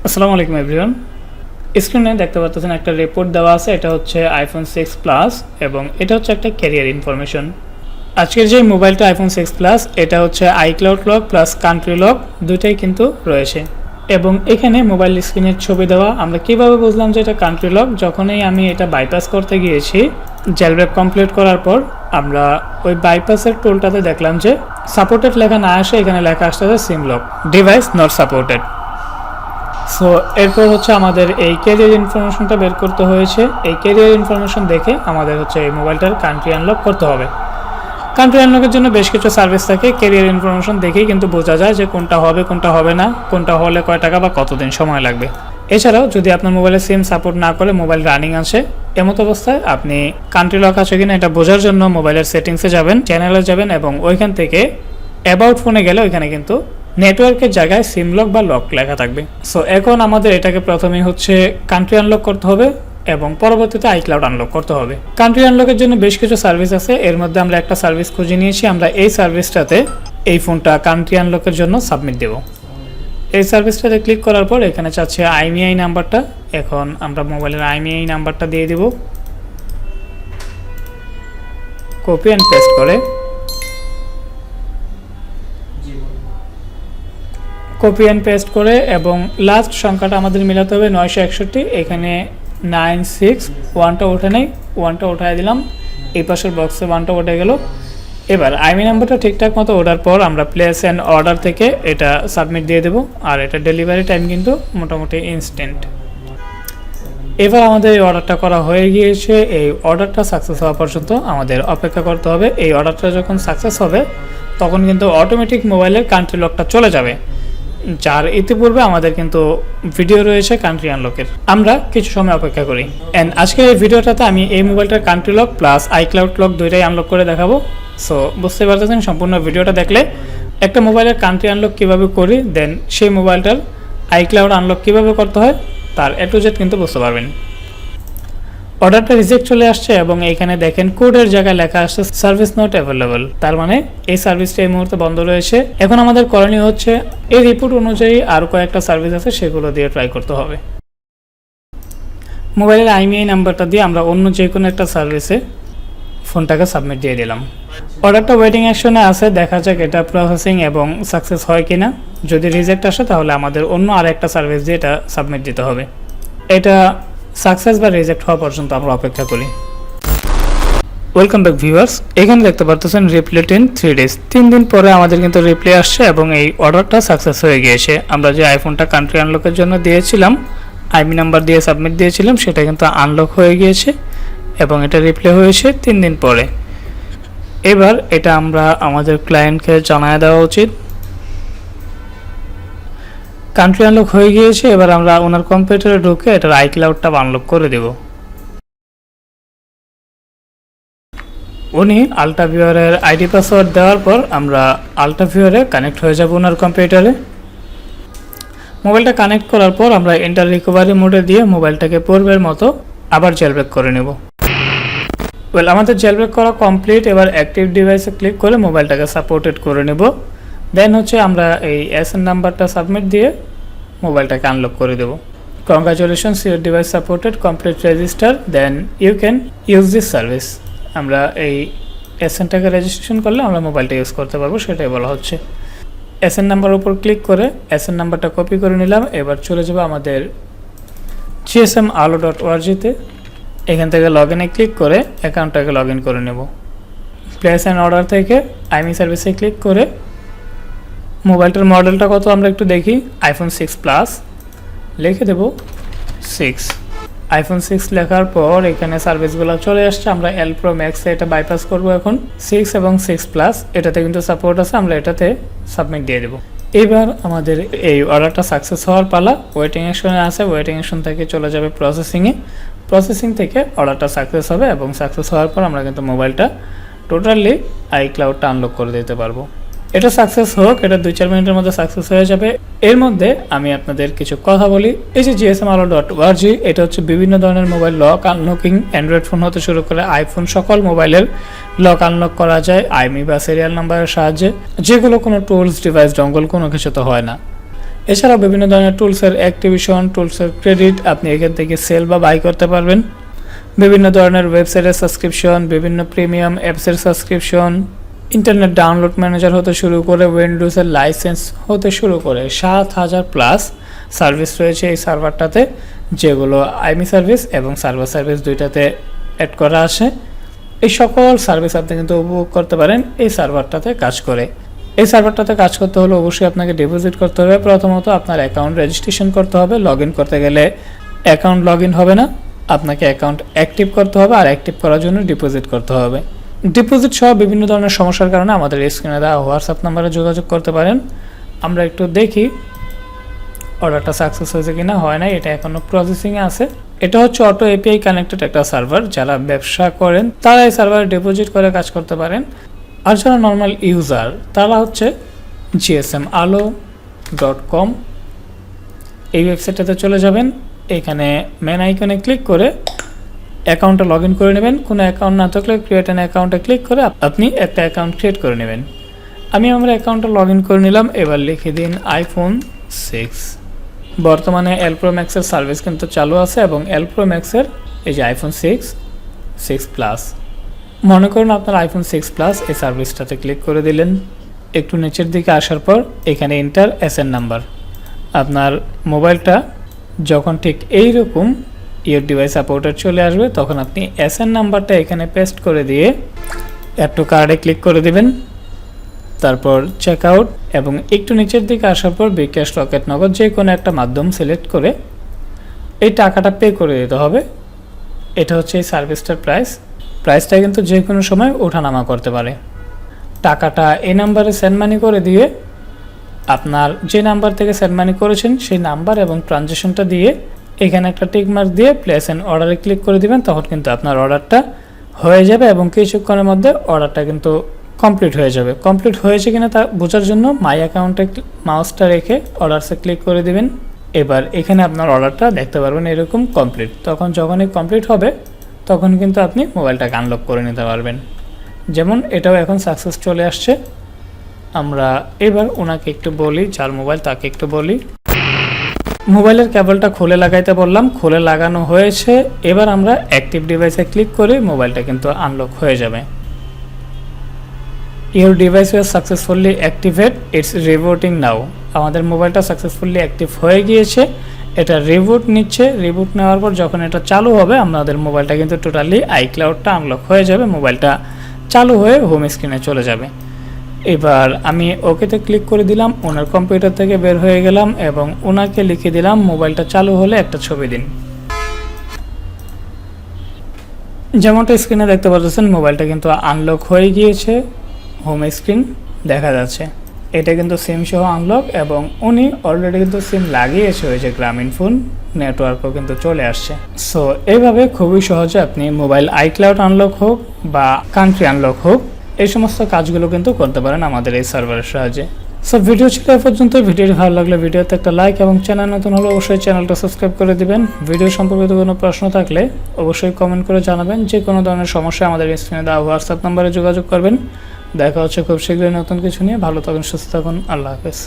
আসসালামু আলাইকুম এভরিওয়ান। স্ক্রিনে দেখতে পাচ্ছেন একটা রিপোর্ট দেওয়া আছে। এটা হচ্ছে আইফোন 6 প্লাস এবং এটা হচ্ছে একটা ক্যারিয়ার ইনফরমেশন। আজকের যে মোবাইলটা আইফোন 6 প্লাস, এটা হচ্ছে iCloud lock plus country lock দুইটাই কিন্তু রয়েছে এবং এখানে মোবাইল স্ক্রিনের ছবি দেওয়া। আমরা কিভাবে বুঝলাম যে এটা কান্ট্রি লক? যখনই আমি এটা বাইপাস করতে গিয়েছি, জেলব্রেক কমপ্লিট করার পর আমরা ওই বাইপাসের টুলটাতে দেখলাম যে সাপোর্টেড লেখা না আসে, এখানে লেখা আসতেছে SIM lock device not supported. So এরপর হচ্ছে আমাদের এই ক্যারিয়ার ইনফরমেশনটা বের করতে হয়েছে। এই ক্যারিয়ার ইনফরমেশন দেখে আমাদের হচ্ছে এই মোবাইলটার কান্ট্রি আনলক করতে হবে। কান্ট্রি আনলকের জন্য বেশ কিছু সার্ভিস থাকে। ক্যারিয়ার ইনফরমেশন দেখেই কিন্তু বোঝা যায় যে কোনটা হবে কোনটা হবে না, কোনটা হলে কয় টাকা বা কতদিন সময় লাগবে। এছাড়াও যদি আপনার মোবাইলে সিম সাপোর্ট না করে মোবাইল রানিং আসে, এমত অবস্থায় আপনি কান্ট্রি লক আছে কিনা এটা বোঝার জন্য মোবাইলের সেটিংসে যাবেন, চ্যানেলে যাবেন এবং ওইখান থেকে অ্যাবাউট ফোনে গেলে ওইখানে কিন্তু নেটওয়ার্কের জায়গায় সিম লক বা লক লেখা থাকবে। সো এখন আমাদের এটাকে প্রথমেই হচ্ছে কান্ট্রি আনলক করতে হবে এবং পরবর্তীতে আইক্লাউড আনলক করতে হবে। কান্ট্রি আনলকের জন্য বেশ কিছু সার্ভিস আছে, এর মধ্যে আমরা একটা সার্ভিস খুঁজে নিয়েছি। আমরা এই সার্ভিসটাতে এই ফোনটা কান্ট্রি আনলকের জন্য সাবমিট দেব। এই সার্ভিসটাতে ক্লিক করার পর এখানে চাচ্ছে আইএমইআই নাম্বারটা। এখন আমরা মোবাইলের আইএমইআই নাম্বারটা দিয়ে দেব, কপি অ্যান্ড পেস্ট করে এবং লাস্ট সংখ্যাটা আমাদের মিলাতে হবে 961। এখানে 96 ওয়ানটা ওঠে নেই, ওয়ানটা উঠাই দিলাম, এই পাশের বক্সে ওয়ানটা উঠে গেল। এবার আইমি নাম্বারটা ঠিকঠাক মতো ওঠার পর আমরা প্লেস অ্যান্ড অর্ডার থেকে এটা সাবমিট দিয়ে দেবো। আর এটা ডেলিভারি টাইম কিন্তু মোটামুটি ইনস্ট্যান্ট। এবার আমাদের এই অর্ডারটা করা হয়ে গিয়েছে। এই অর্ডারটা সাকসেস হওয়া পর্যন্ত আমাদের অপেক্ষা করতে হবে। এই অর্ডারটা যখন সাকসেস হবে তখন কিন্তু অটোমেটিক মোবাইলের কান্ট্রি লকটা চলে যাবে, যার ইতিপূর্বে আমাদের কিন্তু ভিডিও রয়েছে কান্ট্রি আনলকের। আমরা কিছু সময় অপেক্ষা করি। অ্যান্ড আজকের এই ভিডিওটাতে আমি এই মোবাইলটার country lock plus iCloud lock দুইটাই আনলক করে দেখাবো। সো বুঝতে পারতেছেন সম্পূর্ণ ভিডিওটা দেখলে একটা মোবাইলের কান্ট্রি আনলক কীভাবে করি, দেন সেই মোবাইলটার আইক্লাউড আনলক কীভাবে করতে হয় তার এ টু জেড কিন্তু বুঝতে পারবেন। অর্ডারটা রিজেক্ট চলে আসছে এবং এখানে দেখেন কোডের জায়গায় লেখা আসছে সার্ভিস নট অ্যাভেলেবল। তার মানে এই সার্ভিসটা এই মুহূর্তে বন্ধ রয়েছে। এখন আমাদের করণীয় হচ্ছে এই রিপোর্ট অনুযায়ী আরও কয়েকটা সার্ভিস আছে, সেগুলো দিয়ে ট্রাই করতে হবে। মোবাইলের আইএমইআই নাম্বারটা দিয়ে আমরা অন্য যে কোনো একটা সার্ভিসে ফোনটাকে সাবমিট দিয়ে দিলাম। অর্ডারটা ওয়েটিং অ্যাকশনে আছে, দেখা যাক এটা প্রসেসিং এবং সাকসেস হয় কিনা। যদি রিজেক্ট আসে তাহলে আমাদের অন্য আরেকটা সার্ভিস দিয়ে এটা সাবমিট দিতে হবে। এটা সাকসেস বা রিজেক্ট হওয়া পর্যন্ত আমরা অপেক্ষা করি। Welcome back viewers. এখানে দেখতে পারতেছেন রিপ্লেট ইন 3 days। 3 দিন পরে আমাদের কিন্তু রিপ্লে আসছে এবং এই অর্ডারটা সাকসেস হয়ে গিয়েছে। আমরা যে আইফোনটা কান্ট্রি আনলকের জন্য দিয়েছিলাম, আইমি নাম্বার দিয়ে সাবমিট দিয়েছিলাম, সেটা কিন্তু আনলক হয়ে গিয়েছে এবং এটা রিপ্লে হয়েছে 3 দিন পরে। এবার এটা আমরা আমাদের ক্লায়েন্টকে জানায় দেওয়া উচিত কান্ট্রি আনলক হয়ে গিয়েছে। এবার আমরা ওনার কম্পিউটারে ঢুকে এটার আইক্লাউডটা আনলক করে দেব। উনি আল্ট্রাভিউয়ারের আইডি পাসওয়ার্ড দেওয়ার পর আমরা আল্ট্রাভিউয়ারে কানেক্ট হয়ে যাব ওনার কম্পিউটারে। মোবাইলটা কানেক্ট করার পর আমরা এন্টার রিকভারি মোডে দিয়ে মোবাইলটাকে পূর্বের মতো আবার জেলব্রেক করে নেব। আমাদের জেলব্রেক করা কমপ্লিট। এবার অ্যাক্টিভ ডিভাইসে ক্লিক করে মোবাইলটাকে সাপোর্টেড করে নেব। দেন হচ্ছে আমরা এই এসএন নাম্বারটা সাবমিট দিয়ে মোবাইলটাকে আনলক করে দেব। Congratulations, your device supported, complete register, then you can use this service. আমরা এই এসএনটাকে রেজিস্ট্রেশন করলে আমরা মোবাইলটা ইউজ করতে পারবো, সেটাই বলা হচ্ছে। এসএন নাম্বারের উপর ক্লিক করে এসএন নাম্বারটা কপি করে নিলাম। এবার চলে যাব আমাদের gsmalo.org-তে। এখান থেকে লগ ইনে ক্লিক করে অ্যাকাউন্টটাকে লগ ইন করে নেব। প্লেস অ্যান্ড অর্ডার থেকে আইমি সার্ভিসে ক্লিক করে মোবাইলটার মডেলটা কত আমরা একটু দেখি। আইফোন 6 প্লাস লিখে দেব 6। আইফোন 6 লেখার পর এখানে সার্ভিসগুলো চলে আসছে। আমরা এল প্রো ম্যাক্সে এটা বাইপাস করব। এখন 6 এবং 6 প্লাস এটাতে কিন্তু সাপোর্ট আছে, আমরা এটাতে সাবমিট দিয়ে দেব। এবার আমাদের এই অর্ডারটা সাকসেস হওয়ার পালা। ওয়েটিং অ্যাকশনে আছে, ওয়েটিং অ্যাকশন থেকে চলে যাবে প্রসেসিংয়ে। প্রসেসিং থেকে অর্ডারটা সাকসেস হবে এবং সাকসেস হওয়ার পর আমরা কিন্তু মোবাইলটা টোটালি আইক্লাউডটা আনলক করে দিতে পারবো। এটা সাকসেস হোক, এটা 2-4 মিনিটের মধ্যে সাকসেস হয়ে যাবে। এর মধ্যে আমি আপনাদের কিছু কথা বলি। এই যে gsmalo.org, এটা হচ্ছে বিভিন্ন ধরনের mobile lock unlocking, Android phone হতে শুরু করে আইফোন সকল মোবাইলের লক আনলক করা যায় আইমি বা সিরিয়াল নাম্বারের সাহায্যে, যেগুলো কোনো টুলস ডিভাইস ডঙ্গল কোনো কিছু তো হয় না। এছাড়াও বিভিন্ন ধরনের টুলসের অ্যাক্টিভেশন, টুলসের ক্রেডিট আপনি এখান থেকে সেল বা বাই করতে পারবেন। বিভিন্ন ধরনের ওয়েবসাইটের সাবস্ক্রিপশন, বিভিন্ন প্রিমিয়াম অ্যাপসের সাবস্ক্রিপশন, ইন্টারনেট ডাউনলোড ম্যানেজার হতে শুরু করে উইন্ডোজের লাইসেন্স হতে শুরু করে 7,000 প্লাস সার্ভিস রয়েছে এই সার্ভারটাতে, যেগুলো আইমি সার্ভিস এবং সার্ভার সার্ভিস দুইটাতে অ্যাড করা আসে। এই সকল সার্ভিস আপনি কিন্তু উপভোগ করতে পারেন এই সার্ভারটাতে কাজ করে। এই সার্ভারটাতে কাজ করতে হলে অবশ্যই আপনাকে ডিপোজিট করতে হবে। প্রথমত আপনার অ্যাকাউন্ট রেজিস্ট্রেশন করতে হবে। লগ ইন করতে গেলে অ্যাকাউন্ট লগ ইন হবে না, আপনাকে অ্যাকাউন্ট অ্যাক্টিভ করতে হবে, আর অ্যাক্টিভ করার জন্য ডিপোজিট করতে হবে। ডিপোজিট সহ বিভিন্ন ধরনের সমস্যার কারণে আমাদের স্ক্রিনে দেওয়া হোয়াটসঅ্যাপ নাম্বারে যোগাযোগ করতে পারেন। আমরা একটু দেখি অর্ডারটা সাকসেস হয়েছে কিনা। হয় না, এটা এখনও প্রসেসিংয়ে আছে। এটা হচ্ছে অটো এপিআই কানেক্টেড একটা সার্ভার। যারা ব্যবসা করেন তারা এই সার্ভারে ডিপোজিট করে কাজ করতে পারেন, আর যারা নর্মাল ইউজার তারা হচ্ছে gsmalo.com এই ওয়েবসাইটটাতে চলে যাবেন। এখানে মেন আইকনে ক্লিক করে অ্যাকাউন্টটা লগ ইন করে নেবেন। কোনো অ্যাকাউন্ট না থাকলে ক্রিয়েট অ্যান অ্যাকাউন্টে ক্লিক করে আপনি একটা অ্যাকাউন্ট ক্রিয়েট করে নেবেন। আমি আমার অ্যাকাউন্টটা লগ ইন করে নিলাম। এবার লিখে দিন iPhone 6। বর্তমানে এল প্রো ম্যাক্সের সার্ভিস কিন্তু চালু আছে, এবং এল প্রো ম্যাক্সের এই যে iPhone 6 প্লাস, মনে করুন আপনার iPhone 6 প্লাস এই সার্ভিসটাতে ক্লিক করে দিলেন। একটু নিচের দিকে আসার পর এখানে এন্টার SN নাম্বার। আপনার মোবাইলটা যখন ঠিক এইরকম ইয়োর ডিভাইস সাপোর্টেড চলে আসবে তখন আপনি SN নাম্বারটা এখানে পেস্ট করে দিয়ে অ্যাড টু কার্ডে ক্লিক করে দিবেন। তারপর চেক আউট, এবং একটু নিচের দিকে আসার পর বিকাশ, রকেট, নগদ যে কোনো একটা মাধ্যম সিলেক্ট করে এই টাকাটা পে করে দিতে হবে। এটা হচ্ছে এই সার্ভিসটার প্রাইসটা কিন্তু যে কোনো সময় ওঠানামা করতে পারে। টাকাটা এই নাম্বারে সেন্ড মানি করে দিয়ে আপনার যে নাম্বার থেকে সেন্ড মানি করেছেন সেই নাম্বার এবং ট্রানজ্যাকশনটা দিয়ে এখানে একটা টিক মার্ক দিয়ে প্লেস এন্ড অর্ডারে ক্লিক করে দিবেন। তখন কিন্তু আপনার অর্ডারটা হয়ে যাবে, এবং কিছুক্ষণের মধ্যে অর্ডারটা কিন্তু কমপ্লিট হয়ে যাবে। কমপ্লিট হয়েছে কিনা তা বোঝার জন্য মাই অ্যাকাউন্টে মাউসটা রেখে অর্ডারসে ক্লিক করে দিবেন। এবার এখানে আপনার অর্ডারটা দেখতে পারবেন এরকম কমপ্লিট। তখন যখনই কমপ্লিট হবে তখন কিন্তু আপনি মোবাইলটাকে আনলক করে নিতে পারবেন। যেমন এটাও এখন সাকসেস চলে আসছে। আমরা এবার ওনাকে একটু বলি, যার মোবাইল তাকে একটু বলি। মোবাইলের কেবলটা খুলে লাগাইতে বললাম, খুলে লাগানো হয়েছে। এবার আমরা অ্যাক্টিভ ডিভাইসে ক্লিক করে মোবাইলটা কিন্তু আনলক হয়ে যাবে। Your device was successfully activate, it's rebooting now. আমাদের মোবাইলটা সাকসেসফুলি অ্যাক্টিভ হয়ে গিয়েছে, এটা রিবুট নিচ্ছে। রিবুট নেওয়ার পর যখন এটা চালু হবে আমাদের মোবাইলটা কিন্তু টোটালি আইক্লাউডটা আনলক হয়ে যাবে, মোবাইলটা চালু হয়ে হোম স্ক্রিনে চলে যাবে। এবার আমি ওকেতে ক্লিক করে দিলাম, ওনার কম্পিউটার থেকে বের হয়ে গেলাম এবং ওনাকে লিখে দিলাম মোবাইলটা চালু হলে একটা ছবি দিন। যেমনটা স্ক্রিনে দেখতে পাচ্ছেন মোবাইলটা কিন্তু আনলক হয়ে গিয়েছে, হোম স্ক্রিন দেখা যাচ্ছে। এটা কিন্তু সিম সহ আনলক, এবং উনি অলরেডি কিন্তু সিম লাগিয়েছে, ওই যে গ্রামীণ ফোন নেটওয়ার্কও কিন্তু চলে আসছে। সো এইভাবে খুবই সহজে আপনি মোবাইল আইক্লাউড আনলক হোক বা কান্ট্রি আনলক হোক এই সমস্ত কাজগুলো কিন্তু করতে পারেন আমাদের এই সার্ভারের সাহায্যে। সো ভিডিও ছিল এ পর্যন্ত। ভিডিওটি ভালো লাগলে ভিডিওতে একটা লাইক, এবং চ্যানেল নতুন হলে অবশ্যই চ্যানেলটা সাবস্ক্রাইব করে দিবেন। ভিডিও সম্পর্কিত কোনো প্রশ্ন থাকলে অবশ্যই কমেন্ট করে জানাবেন। যে কোনো ধরনের সমস্যা আমাদের স্ক্রিনে দেওয়া হোয়াটসঅ্যাপ নাম্বারে যোগাযোগ করবেন। দেখা হচ্ছে খুব শীঘ্রই নতুন কিছু নিয়ে। ভালো থাকুন, সুস্থ থাকুন, আল্লাহ হাফেজ।